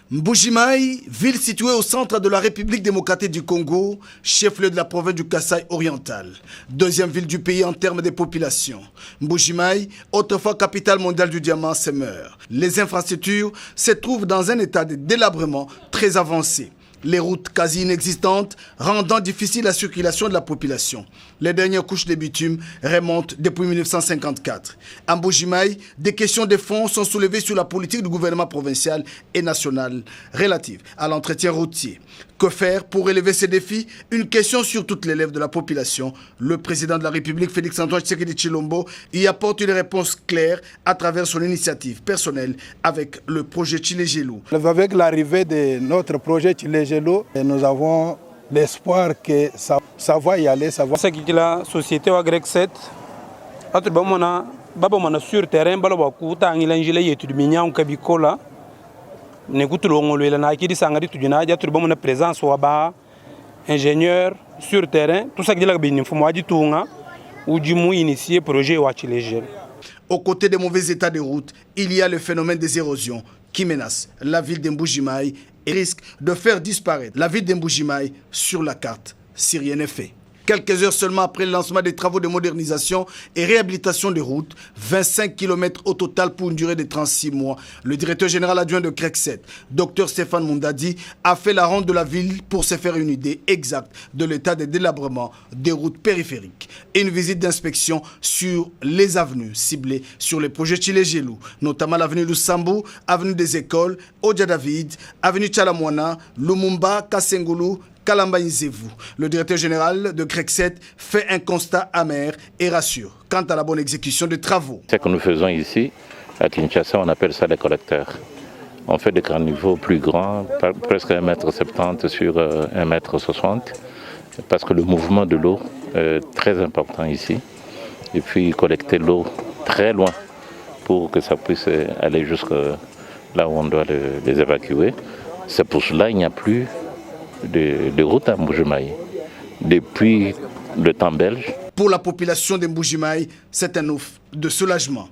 Mbuji-Mayi, ville située au centre de la République démocratique du Congo, chef-lieu de la province du Kasaï oriental. Deuxième ville du pays en termes de population. Mbuji-Mayi, autrefois capitale mondiale du diamant, meurt. Les infrastructures se trouvent dans un état de délabrement très avancé. Les routes quasi inexistantes, rendant difficile la circulation de la population. Les dernières couches de bitume remontent depuis 1954. À Mbuji-Mayi, des questions de fond sont soulevées sur la politique du gouvernement provincial et national relative à l'entretien routier. Que faire pour relever ces défis? Une question sur toutes les lèvres de la population. Le président de la République, Félix-Antoine Tshisekedi Tshilombo, y apporte une réponse claire à travers son initiative personnelle avec le projet Tshilé-Gelou. Avec l'arrivée de notre projet Tshilé-Gelou, nous avons l'espoir que ça va y aller. C'est que la société wa grec 7 sur terrain présence wa ingénieur sur terrain tout ça initier projet wa Tshilé-Gelou. Aux côtés des mauvais états de route, il y a le phénomène des érosions qui menace la ville de Mbuji-Mayi et risque de faire disparaître la ville de Mbuji-Mayi sur la carte si rien n'est fait. Quelques heures seulement après le lancement des travaux de modernisation et réhabilitation des routes, 25 km au total pour une durée de 36 mois, le directeur général adjoint de CREC 7, Dr Stéphane Mundadi, a fait la ronde de la ville pour se faire une idée exacte de l'état de délabrement des routes périphériques. Et une visite d'inspection sur les avenues ciblées sur les projets Tshilé-Gelou, notamment l'avenue Lusambu, avenue des Écoles, Odja David, avenue Tchalamouana, Lumumba, Kasengulu, Kalamba-Nzevu. Le directeur général de CREC 7 fait un constat amer et rassure quant à la bonne exécution des travaux. Ce que nous faisons ici, à Kinshasa, on appelle ça des collecteurs. On fait des caniveaux plus grands, presque 1,70 m sur 1,60 m, parce que le mouvement de l'eau est très important ici. Et puis collecter l'eau très loin pour que ça puisse aller jusque là où on doit les évacuer. C'est pour cela qu'il n'y a plus de route à Mbuji-Mayi depuis le temps belge. Pour la population de Mbuji-Mayi, c'est un ouf de soulagement.